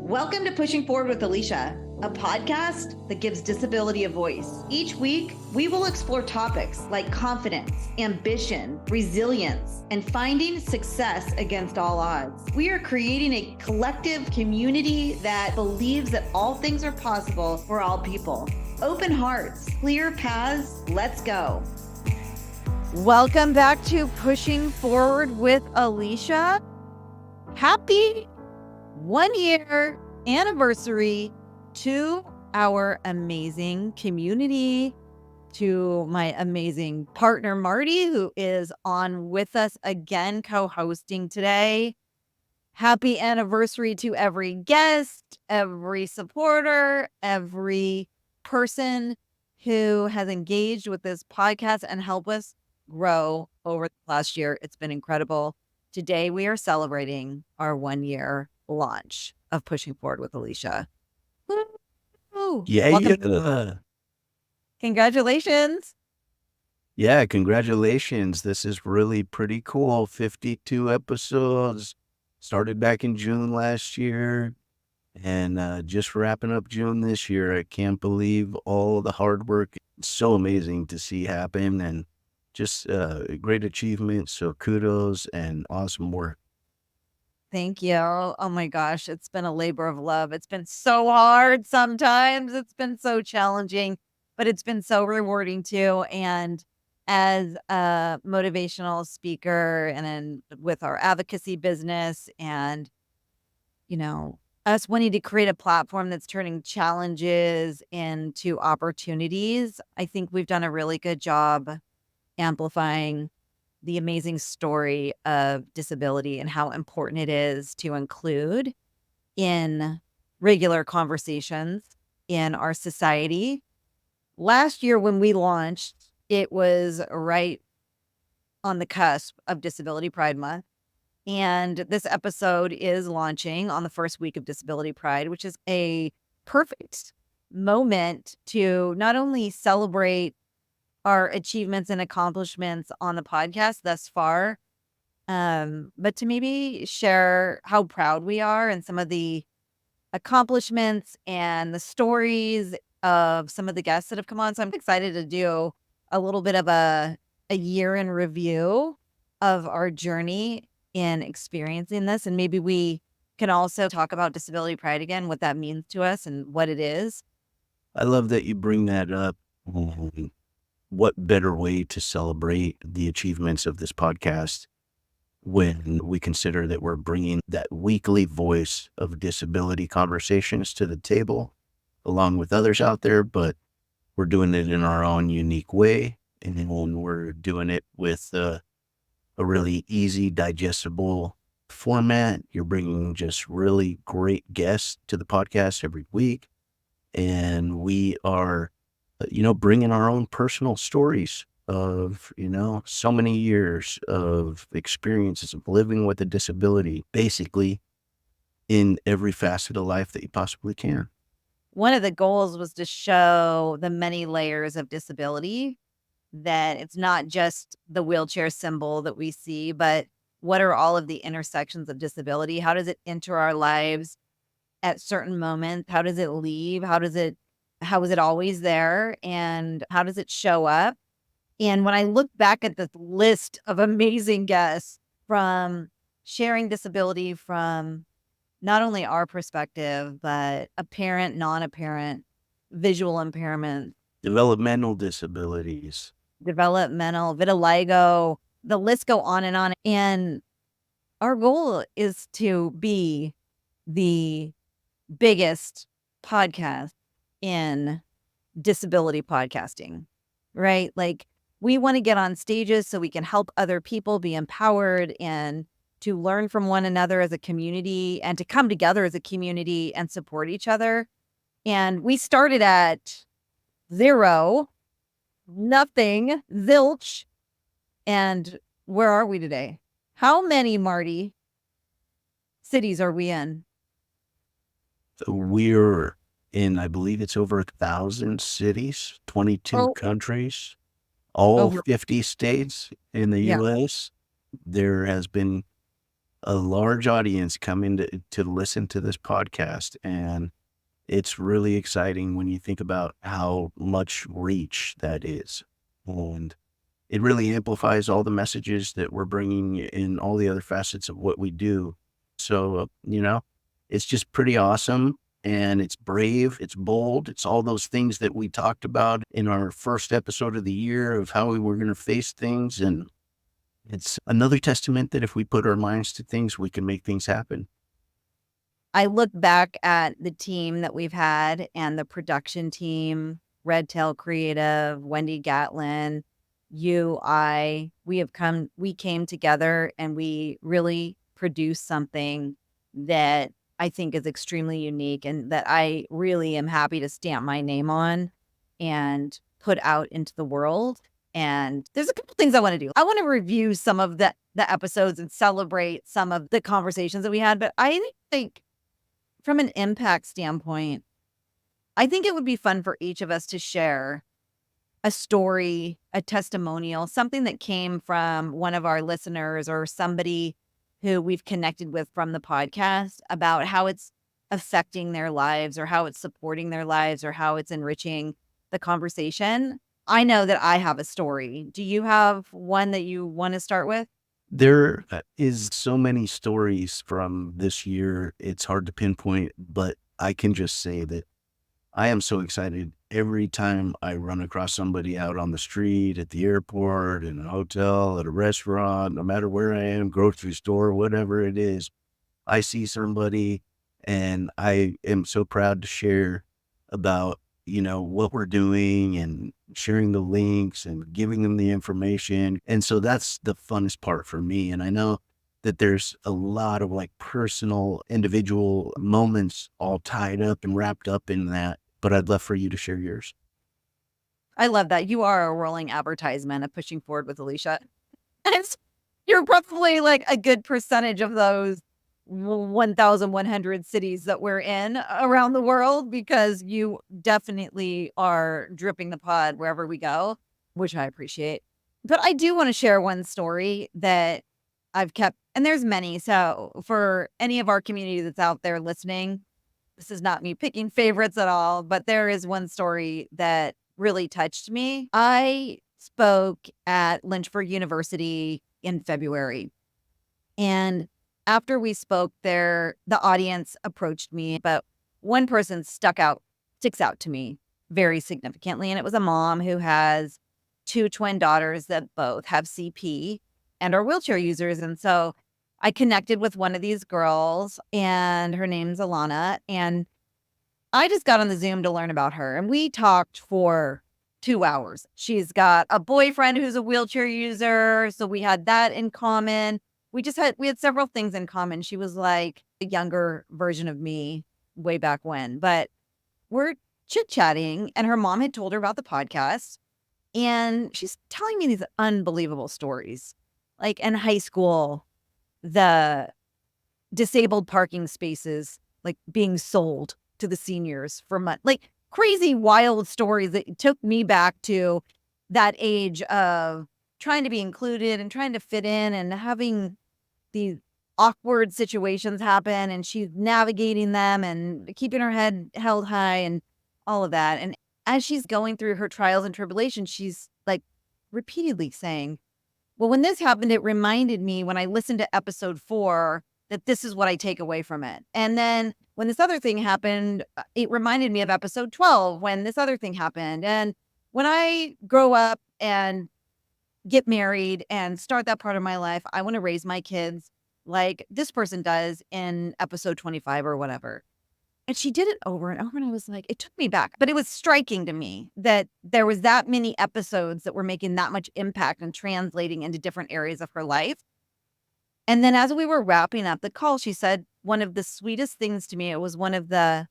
Welcome to Pushing Forward with Alycia, a podcast that gives disability a voice. Each week, we will explore topics like confidence, ambition, resilience, and finding success against all odds. We are creating a collective community that believes that all things are possible for all people. Open hearts, clear paths, let's go. Welcome back to Pushing Forward with Alycia. Happy 1 year anniversary to our amazing community, to my amazing partner, Marty, who is on with us again, co-hosting today. Happy anniversary to every guest, every supporter, every person who has engaged with this podcast and helped us grow over the last year. It's been incredible. Today, we are celebrating our 1 year launch of Pushing Forward with Alycia. Woo! Yeah. Welcome. Congratulations. Yeah, congratulations. This is really pretty cool. 52 episodes. Started back in June last year and just wrapping up June this year. I can't believe all the hard work. It's so amazing to see happen and just great achievement. So kudos and awesome work. Thank you. Oh my gosh, it's been a labor of love. It's been so hard sometimes. It's been so challenging, but it's been so rewarding too. And as a motivational speaker and then with our advocacy business and, us wanting to create a platform that's turning challenges into opportunities, I think we've done a really good job amplifying the amazing story of disability and how important it is to include in regular conversations in our society. Last year when we launched, it was right on the cusp of Disability Pride Month. And this episode is launching on the first week of Disability Pride, which is a perfect moment to not only celebrate our achievements and accomplishments on the podcast thus far, but to maybe share how proud we are and some of the accomplishments and the stories of some of the guests that have come on. So I'm excited to do a little bit of a year in review of our journey in experiencing this. And maybe we can also talk about Disability Pride again, what that means to us and what it is. I love that you bring that up. What better way to celebrate the achievements of this podcast when we consider that we're bringing that weekly voice of disability conversations to the table along with others out there, but we're doing it in our own unique way. And then when we're doing it with a really easy, digestible format, you're bringing just really great guests to the podcast every week. And we are bringing our own personal stories of, so many years of experiences of living with a disability, basically in every facet of life that you possibly can. One of the goals was to show the many layers of disability, that it's not just the wheelchair symbol that we see, but what are all of the intersections of disability? How does it enter our lives at certain moments? How does it leave? How is it always there? And how does it show up? And when I look back at the list of amazing guests from sharing disability from not only our perspective, but apparent, non-apparent, visual impairment, Developmental disabilities, developmental, vitiligo, the list go on. And our goal is to be the biggest podcast in disability podcasting, right? Like, we want to get on stages so we can help other people be empowered and to learn from one another as a community and to come together as a community and support each other. And we started at 0, nothing, zilch. And where are we today? How many, Marty, cities are we in? We're in, I believe it's over 1,000 cities, 22 countries, all 50 states in the U.S. There has been a large audience coming to listen to this podcast. And it's really exciting when you think about how much reach that is. And it really amplifies all the messages that we're bringing in all the other facets of what we do. So, it's just pretty awesome. And it's brave, it's bold, it's all those things that we talked about in our first episode of the year of how we were going to face things. And it's another testament that if we put our minds to things, we can make things happen. I look back at the team that we've had and the production team, Red Tail Creative, Wendy Gatlin, we came together and we really produced something that I think is extremely unique and that I really am happy to stamp my name on and put out into the world. And there's a couple things I want to do. I want to review some of the episodes and celebrate some of the conversations that we had. But I think from an impact standpoint, I think it would be fun for each of us to share a story, a testimonial, something that came from one of our listeners or somebody who we've connected with from the podcast about how it's affecting their lives or how it's supporting their lives or how it's enriching the conversation. I know that I have a story. Do you have one that you want to start with? There is so many stories from this year. It's hard to pinpoint, but I can just say that I am so excited every time I run across somebody out on the street, at the airport, in a hotel, at a restaurant, no matter where I am, grocery store, whatever it is. I see somebody and I am so proud to share about, what we're doing and sharing the links and giving them the information. And so that's the funnest part for me. And I know that there's a lot of like personal, individual moments all tied up and wrapped up in that. But I'd love for you to share yours. I love that. You are a rolling advertisement of pushing forward with Alycia. And you're probably like a good percentage of those 1,100 cities that we're in around the world because you definitely are dripping the pod wherever we go, which I appreciate. But I do want to share one story that I've kept, and there's many. So for any of our community that's out there listening, this is not me picking favorites at all, but there is one story that really touched me. I spoke at Lynchburg University in February. And after we spoke there, the audience approached me, but one person sticks out to me very significantly. And it was a mom who has 2 twin daughters that both have CP and are wheelchair users. And so I connected with one of these girls and her name's Alana. And I just got on the Zoom to learn about her. And we talked for 2 hours. She's got a boyfriend who's a wheelchair user. So we had that in common. We had several things in common. She was like a younger version of me way back when, but we're chit-chatting and her mom had told her about the podcast and she's telling me these unbelievable stories. Like in high school, the disabled parking spaces like being sold to the seniors for money, like crazy wild stories that took me back to that age of trying to be included and trying to fit in and having these awkward situations happen and she's navigating them and keeping her head held high and all of that. And as she's going through her trials and tribulations, she's like repeatedly saying, well, when this happened, it reminded me when I listened to episode 4 that this is what I take away from it. And then when this other thing happened, it reminded me of episode 12 when this other thing happened. And when I grow up and get married and start that part of my life, I want to raise my kids like this person does in episode 25 or whatever. And she did it over and over. And I was like, it took me back. But it was striking to me that there was that many episodes that were making that much impact and translating into different areas of her life. And then as we were wrapping up the call, she said one of the sweetest things to me. It was one of the,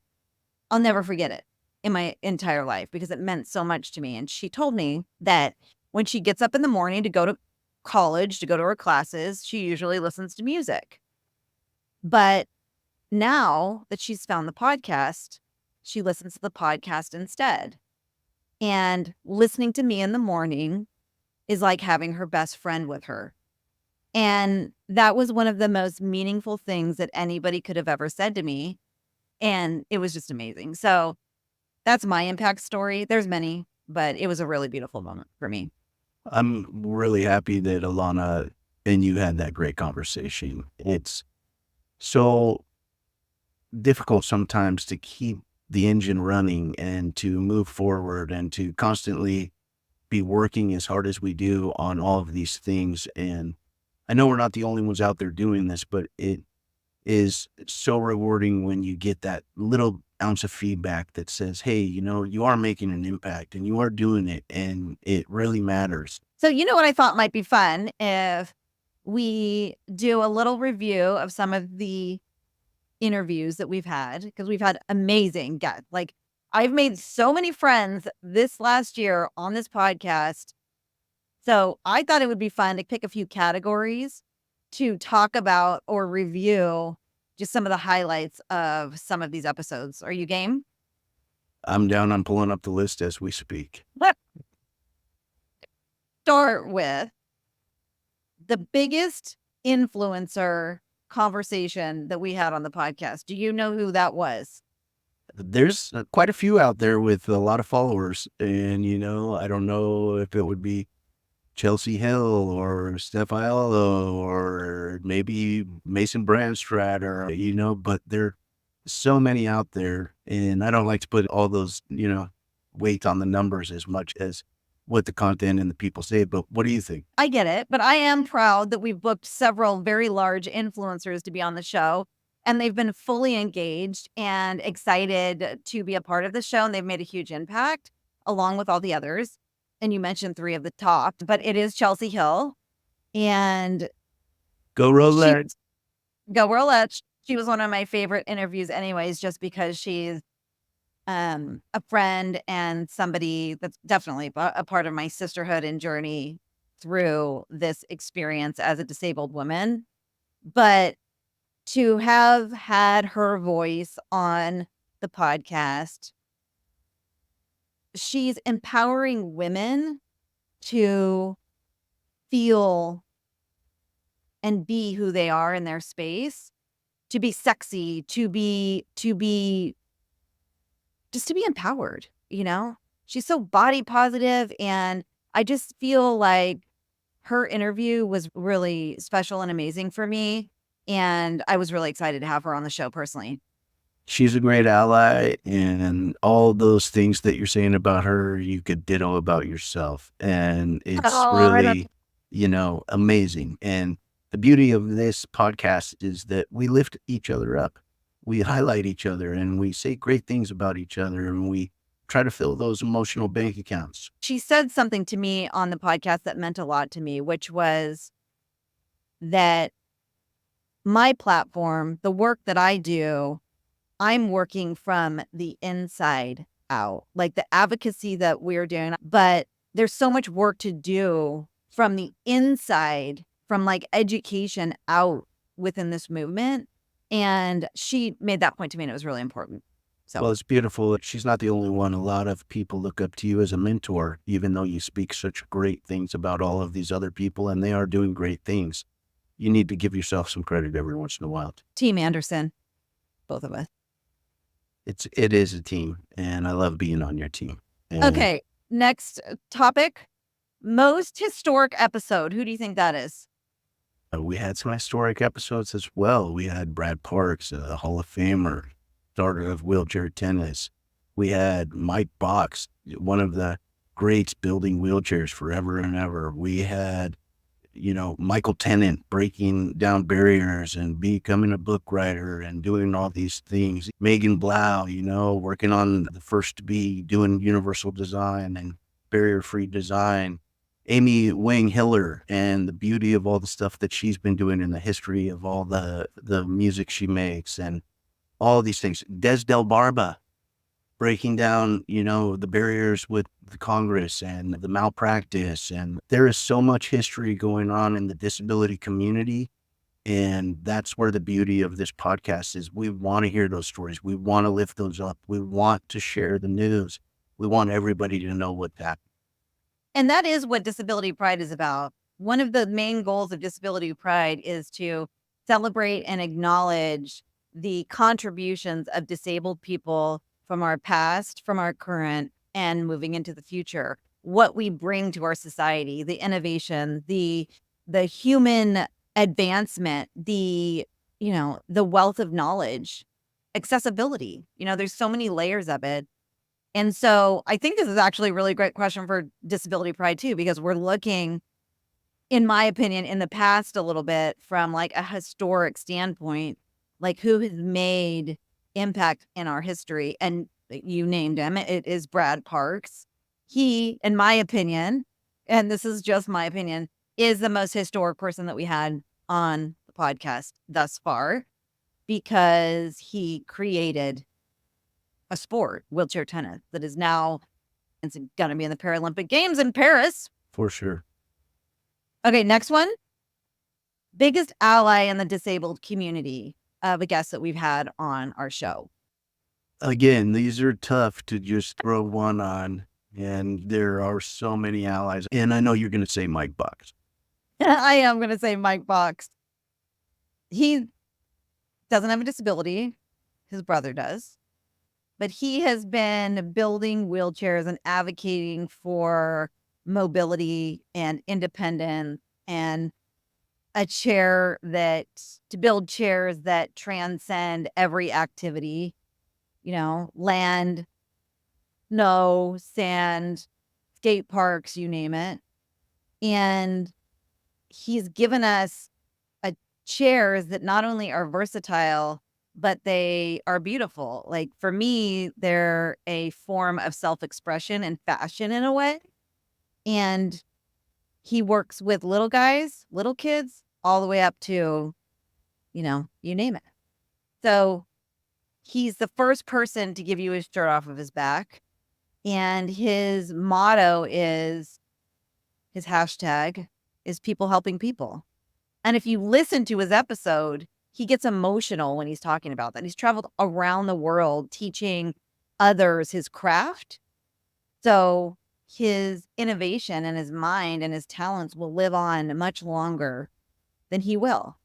I'll never forget it in my entire life because it meant so much to me. And she told me that when she gets up in the morning to go to college, to go to her classes, she usually listens to music. But now that she's found the podcast, she listens to the podcast instead. And listening to me in the morning is like having her best friend with her. And that was one of the most meaningful things that anybody could have ever said to me. And it was just amazing. So that's my impact story. There's many, but it was a really beautiful moment for me. I'm really happy that Alana and you had that great conversation. It's so difficult sometimes to keep the engine running and to move forward and to constantly be working as hard as we do on all of these things. And I know we're not the only ones out there doing this, but it is so rewarding when you get that little ounce of feedback that says, hey, you are making an impact and you are doing it and it really matters. So, you know what I thought might be fun if we do a little review of some of the interviews that we've had, because we've had amazing guests. Like, I've made so many friends this last year on this podcast. So I thought it would be fun to pick a few categories to talk about or review just some of the highlights of some of these episodes. Are you game? I'm down on pulling up the list as we speak. Let's start with the biggest influencer conversation that we had on the podcast. Do you know who that was? There's quite a few out there with a lot of followers. And, I don't know if it would be Chelsea Hill or Steph Aiello or maybe Mason Branstad or, but there are so many out there. And I don't like to put all those, weight on the numbers as much as what the content and the people say. But what do you think? I get it, but I am proud that we've booked several very large influencers to be on the show, and they've been fully engaged and excited to be a part of the show, and they've made a huge impact along with all the others. And you mentioned 3 of the top, but it is Chelsea Hill and Go Rolettes. Go Rolettes. She was one of my favorite interviews anyways, just because she's a friend and somebody that's definitely a part of my sisterhood and journey through this experience as a disabled woman. But to have had her voice on the podcast, she's empowering women to feel and be who they are in their space, to be sexy, to be just to be empowered, She's so body positive, and I just feel like her interview was really special and amazing for me, and I was really excited to have her on the show personally. She's a great ally, and all those things that you're saying about her, you could ditto about yourself. And it's really, amazing. And the beauty of this podcast is that we lift each other up. We highlight each other and we say great things about each other, and we try to fill those emotional bank accounts. She said something to me on the podcast that meant a lot to me, which was that my platform, the work that I do, I'm working from the inside out, like the advocacy that we're doing. But there's so much work to do from the inside, from like education out within this movement. And she made that point to me, and it was really important. So, well, it's beautiful. She's not the only one. A lot of people look up to you as a mentor, even though you speak such great things about all of these other people, and they are doing great things. You need to give yourself some credit every once in a while. Team Anderson, both of us. It is a team, and I love being on your team. And okay, next topic. Most historic episode. Who do you think that is? We had some historic episodes as well. We had Brad Parks, a Hall of Famer, starter of wheelchair tennis. We had Mike Box, one of the greats building wheelchairs forever and ever. We had, Michael Tennant breaking down barriers and becoming a book writer and doing all these things. Megan Blau, working on the first to be doing universal design and barrier-free design. Amy Wang Hiller and the beauty of all the stuff that she's been doing in the history of all the music she makes and all these things. Des Del Barba breaking down, the barriers with the Congress and the malpractice. And there is so much history going on in the disability community. And that's where the beauty of this podcast is. We want to hear those stories. We want to lift those up. We want to share the news. We want everybody to know what's happening. And that is what Disability Pride is about. one of the main goals of Disability Pride is to celebrate and acknowledge the contributions of disabled people from our past, from our current, and moving into the future. What we bring to our society, the innovation, the human advancement, the wealth of knowledge, accessibility. There's so many layers of it. And so I think this is actually a really great question for Disability Pride too, because we're looking, in my opinion, in the past a little bit from like a historic standpoint, like who has made impact in our history. And you named him. It is Brad Parks. He, in my opinion, and this is just my opinion, is the most historic person that we had on the podcast thus far, because he created a sport, wheelchair tennis, that is now it's going to be in the Paralympic Games in Paris. For sure. Okay, next one. Biggest ally in the disabled community of a guest that we've had on our show. Again, these are tough to just throw one on, and there are so many allies. And I know you're going to say Mike Box. I am going to say Mike Box. He doesn't have a disability. His brother does. But he has been building wheelchairs and advocating for mobility and independence, and to build chairs that transcend every activity, land, snow, sand, skate parks, you name it. And he's given us chairs that not only are versatile, but they are beautiful. Like for me, they're a form of self-expression and fashion in a way. And he works with little guys, little kids, all the way up to, you name it. So he's the first person to give you his shirt off of his back. And his motto his hashtag is people helping people. And if you listen to his episode, he gets emotional when he's talking about that. He's traveled around the world teaching others his craft. So his innovation and his mind and his talents will live on much longer than he will.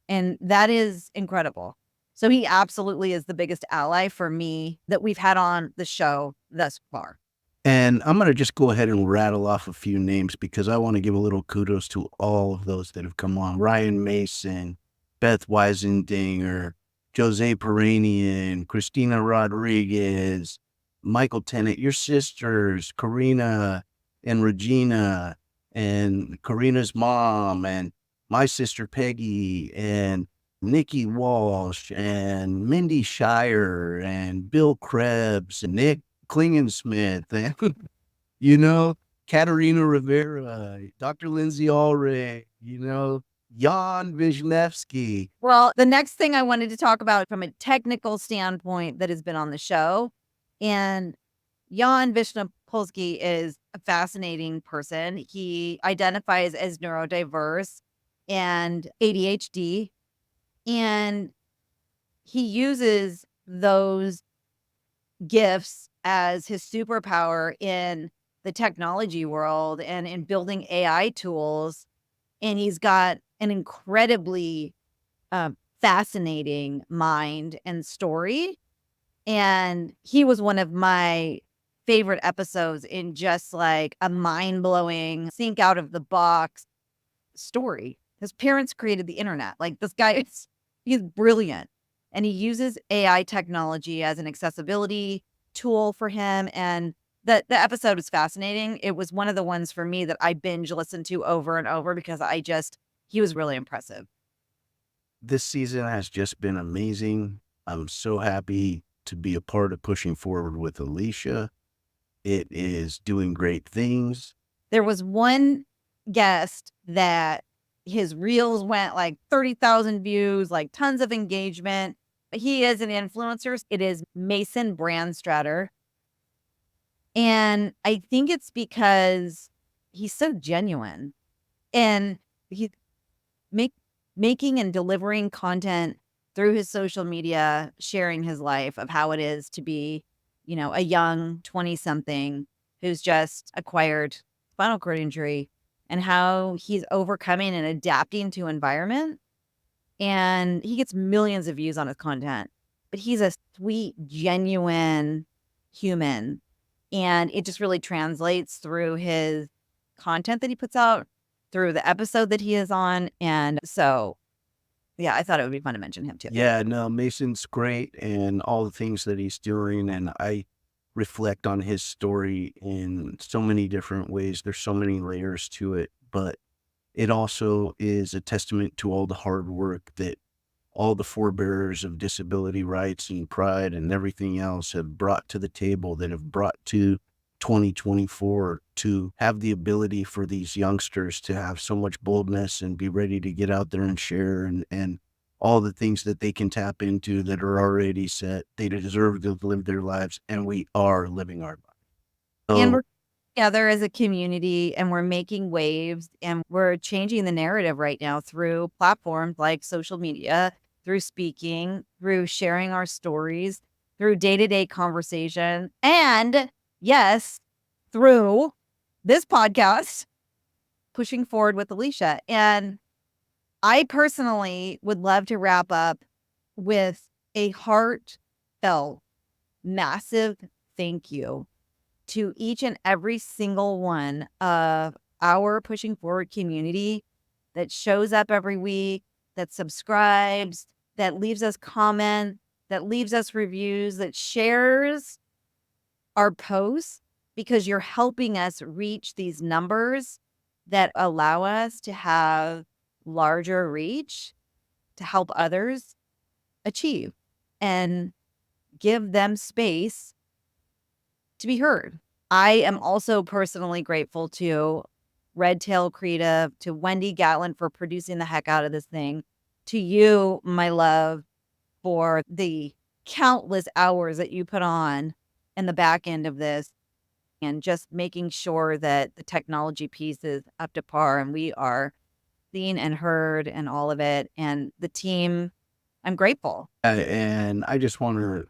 And that is incredible. So he absolutely is the biggest ally for me that we've had on the show thus far. And I'm going to just go ahead and rattle off a few names because I want to give a little kudos to all of those that have come on. Ryan Mason, Beth Weisendinger, Jose Peranian, Christina Rodriguez, Michael Tennant, your sisters, Karina and Regina, and Karina's mom, and my sister Peggy, and Nikki Walsh, and Mindy Shire, and Bill Krebs, and Nick Klingensmith, and, Katerina Rivera, Dr. Lindsay Ulrich, Jan Wisniewski. Well, the next thing I wanted to talk about from a technical standpoint that has been on the show, and Jan Wisniewski is a fascinating person. He identifies as neurodiverse and ADHD, and he uses those gifts as his superpower in the technology world and in building AI tools. And he's got an incredibly fascinating mind and story. And he was one of my favorite episodes in just like a mind-blowing, think out of the box story. His parents created the internet. Like this guy he's brilliant. And he uses AI technology as an accessibility tool for him. And the episode was fascinating. It was one of the ones for me that I binge listened to over and over because he was really impressive. This season has just been amazing. I'm so happy to be a part of pushing forward with Alycia. It is doing great things. There was one guest that his reels went like 30,000 views, like tons of engagement. He is an influencer. It is Mason Branstad. And I think it's because he's so genuine and he's making and delivering content through his social media, sharing his life of how it is to be, a young 20-something who's just acquired spinal cord injury and how he's overcoming and adapting to environment. And he gets millions of views on his content, but he's a sweet, genuine human. And it just really translates through his content that he puts out, through the episode that he is on. And so, yeah, I thought it would be fun to mention him too. Yeah, no, Mason's great and all the things that he's doing. And I reflect on his story in so many different ways. There's so many layers to it, but it also is a testament to all the hard work that all the forebearers of disability rights and pride and everything else have brought to the table, that have brought to 2024, to have the ability for these youngsters to have so much boldness and be ready to get out there and share, and all the things that they can tap into that are already set. They deserve to live their lives, and we are living our lives. And So, we're together as a community, and we're making waves, and we're changing the narrative right now through platforms like social media, through speaking, through sharing our stories, through day-to-day conversation, and yes, through this podcast, Pushing Forward with Alycia. And I personally would love to wrap up with a heartfelt, massive thank you to each and every single one of our Pushing Forward community that shows up every week, that subscribes, that leaves us comments, that leaves us reviews, that shares our posts, because you're helping us reach these numbers that allow us to have larger reach to help others achieve and give them space to be heard. I am also personally grateful to Red Tail Creative, to Wendy Gatlin for producing the heck out of this thing, to you, my love, for the countless hours that you put on in the back end of this, and just making sure that the technology piece is up to par and we are seen and heard and all of it. And the team, I'm grateful. and I just want to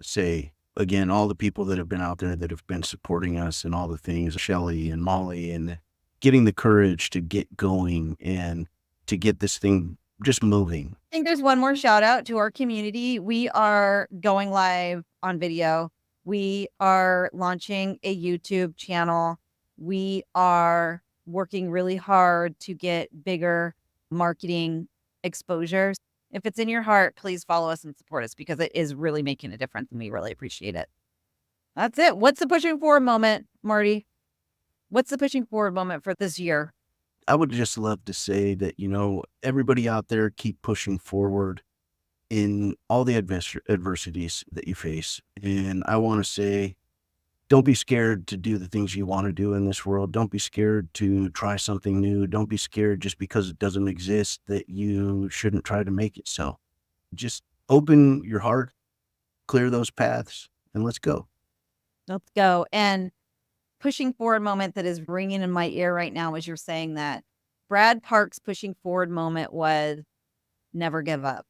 say again, all the people that have been out there that have been supporting us and all the things, Shelly and Molly, and getting the courage to get going and to get this thing just moving. I think there's one more shout out to our community. We are going live on video. We are launching a YouTube channel. We are working really hard to get bigger marketing exposure. If it's in your heart, please follow us and support us, because it is really making a difference and we really appreciate it. That's it. What's the pushing forward moment, Marty? What's the pushing forward moment for this year? I would just love to say that, everybody out there, keep pushing forward in all the adversities that you face. And I want to say, don't be scared to do the things you want to do in this world. Don't be scared to try something new. Don't be scared just because it doesn't exist that you shouldn't try to make it so. Just open your heart, clear those paths, and let's go. Let's go. And pushing forward moment that is ringing in my ear right now as you're saying that, Brad Park's pushing forward moment was never give up.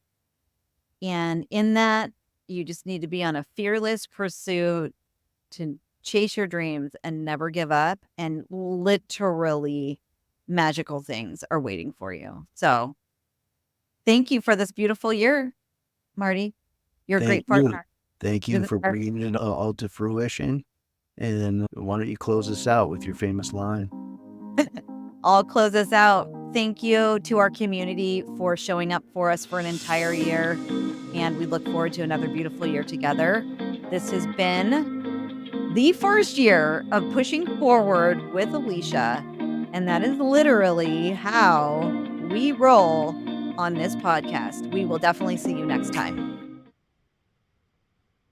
And in that, you just need to be on a fearless pursuit to chase your dreams and never give up. And literally magical things are waiting for you. So thank you for this beautiful year, Marty. You're a great partner. Thank you for bringing it all to fruition. And why don't you close us out with your famous line? I'll close us out. Thank you to our community for showing up for us for an entire year. And we look forward to another beautiful year together. This has been the first year of Pushing Forward with Alycia. And that is literally how we roll on this podcast. We will definitely see you next time.